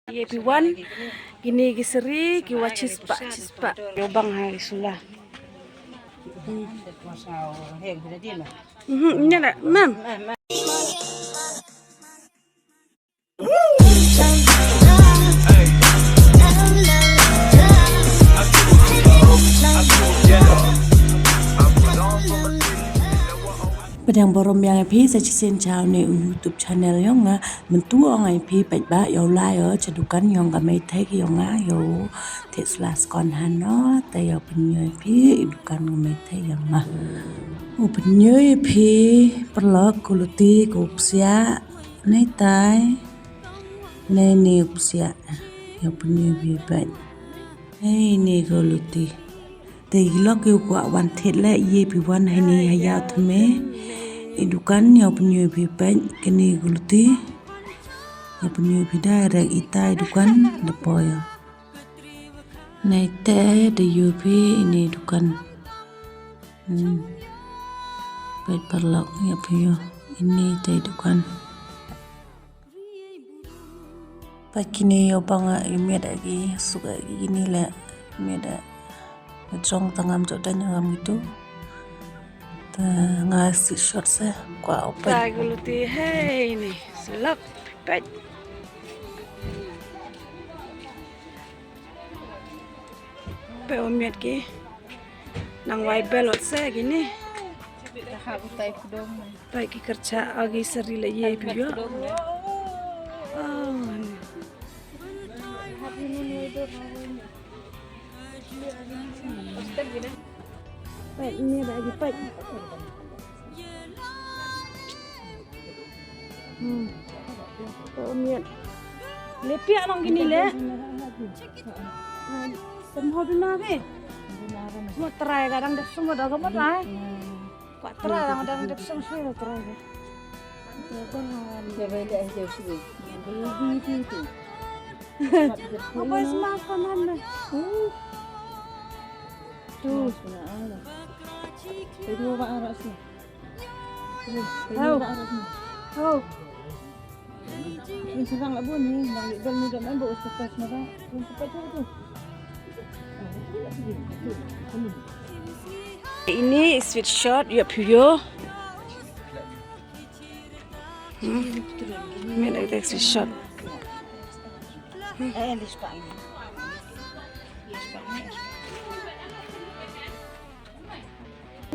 Everyone, gini giseri kiwa cispa. Yobang hari sulah. Ini ada, mam. Padang borom yang IP saya cisen chàoใน YouTube channel yang ngah mentua orang IP baik ba yo lai cedukan yang kami take yang ngah yo Tesla skon hano te yo penyu IP edukan kami take yang ngah penyu IP perlok kuluti kupsia nei tai nei ni kupsia yo penyu IP baik ni kuluti te ilok yo kwa wan tet le ye pi wan hai ni haya thume edukan ya penyu pipen kini guluti ya penyu pidai ita edukan depoy naite de yupi ini edukan baik perlok ya penyu ini te edukan pakini yo banga imet lagi suka gini lah meda ngejong tangam jodan yang itu ngasih short saya kwa open guluti hey ini selap pipet peomiat ki nang wai belot saya gini baik kerja agi seri le ye bio baik ini ada lagi baik miet lepia nong gini le semua bina ke semua terai kadang dek semua dah kamu terai pak terai kadang dek semua terai apa semua kanan deh tuh itu apa arah sih oh ini sedang nak buat ni nak bel ni dah main bawa sepas nada sepas tu ini sweatshirt ya puyo ini ada sweatshirt ini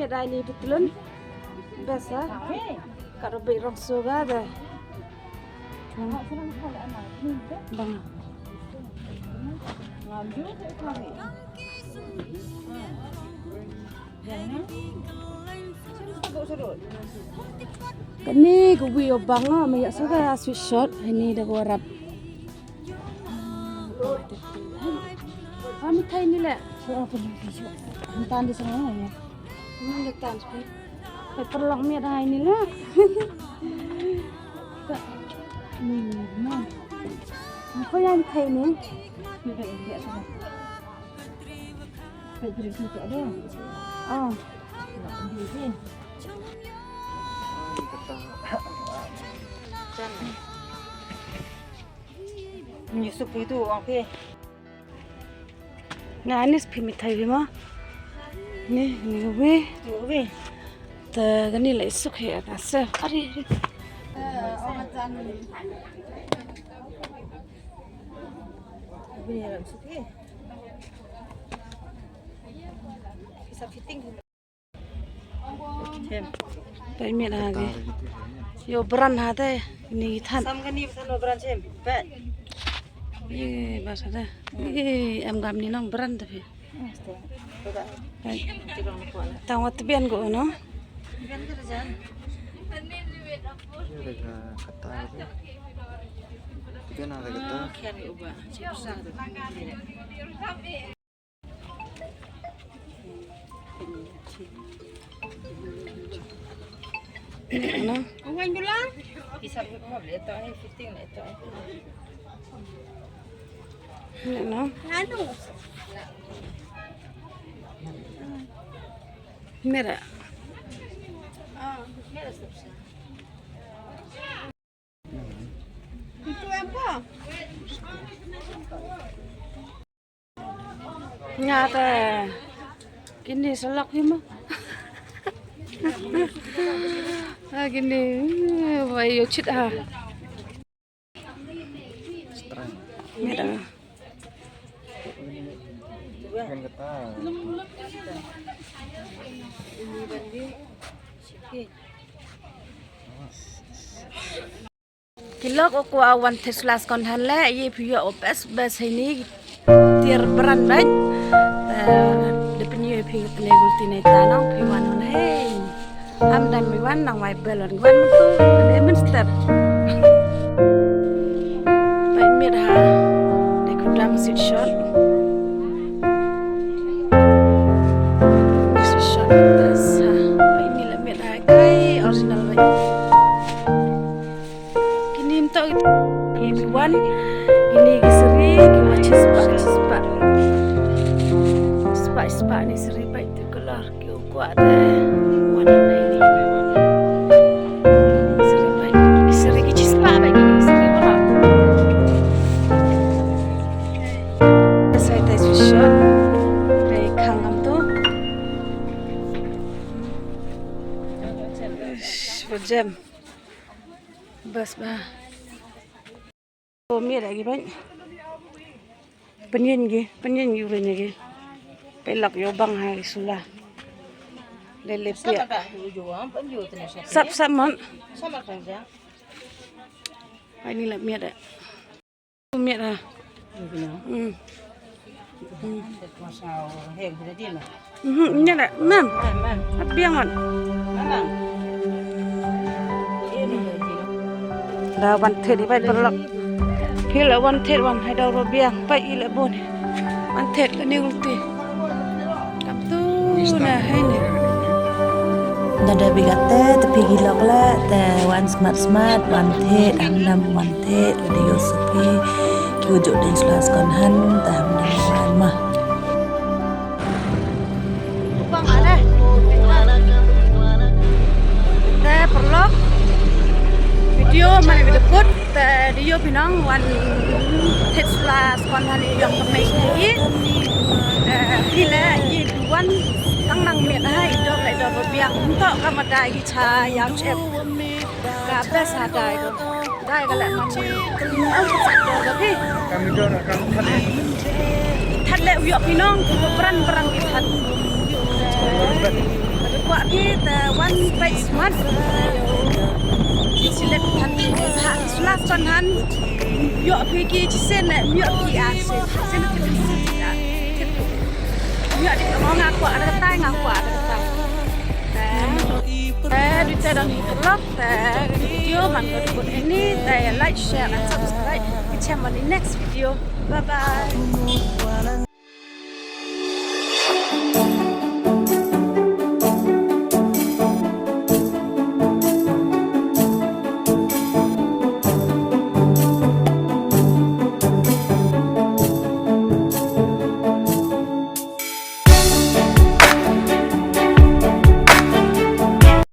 ada ini betulan biasa kalau beli rong soga dah bang ini kubi obang banyak suka sweatshirt ini dah warap kami thay ni le hantan di sana ya ini letan sih perlok mi ada ini lah kau yang thay ni Menyusup itu orang pe. Nah ini sepimit thay bima. Ni ubi. Gani lah isuk ya nasa. Ari. Orang jan. Ini yang suki. Bisa fitting. Baik mi lagi. Yo beran hade ini than. Sam gani bisa no beran cem. Baik. Ye bahasa dah. Ye am gam ni nong beran tapi. Tawat bian go no. Bian kerjaan. Kata itu ada kata Kian ubah. Susah tu. No. Uang bulan. Bisa boleh tu fitting lah tu. No. Anu. Merah. Merah susah. Itu apa? Nyata gini selak ni mah. Gini, bayu cit ha. Mera. Kilok aku awan teslas konhan le, ye punya opes bes ini tiar beran baik. Depennya punya tenegul tineta nong puan on hey. Am dan miwan nang mai belon gwan tu lemon step. Baik mir ha, dekut dam sit shot. Sit shot tas ha, baik ni lah mir ha kai original baik. Kini untuk ibuan, ini kisri, kiwa cispa ni seri baik tu keluar kiwa kuat warna ini. Seri baik, kisri cispa baik ini seri mana? Saya tes shot, baik kangam tu. Jam, bas bah. Mie lagi banyak. Penyen yurin lagi. Pelak yo bang hari sulah. Lele pia. Sap man. Ini lah mie dah. Mie dah. Ini dah. Mam. Apa yang on? Dah wanted di baik berlak. Hila wanted wan hai dah robiang baik ila bon. Wanted ni ulti. Kaptu na hai ni. Nada bigate tapi gilok la te wan smart wanted amnam wanted ada Yosupi kiujuk dan selas konhan tam wan mah. Bang ada. Te perlok. Video mana video put dia pinang wan Tesla konhan yang kemai lagi. Bila ye wan tăng năng miệng hai đó lại đó vào biang thọ các mặt đài cái trà yam chép cả bé xà đài rồi đài cái lại mặt ông sạch rồi đóพี่thật lệ việcพี่น้องperang cái thật quảพี่แต่วันไปสมัครสิเล็กทันทันสลัดจนทันเยอะพี่กี่เส้นเนี่ยเยอะพี่อาเส้นที่เป็นสีอ่ะya di ngak kuat ada ketai ngak kuat ada ketai di channel ini vlog video man ko ini like share and subscribe di channel next video bye bye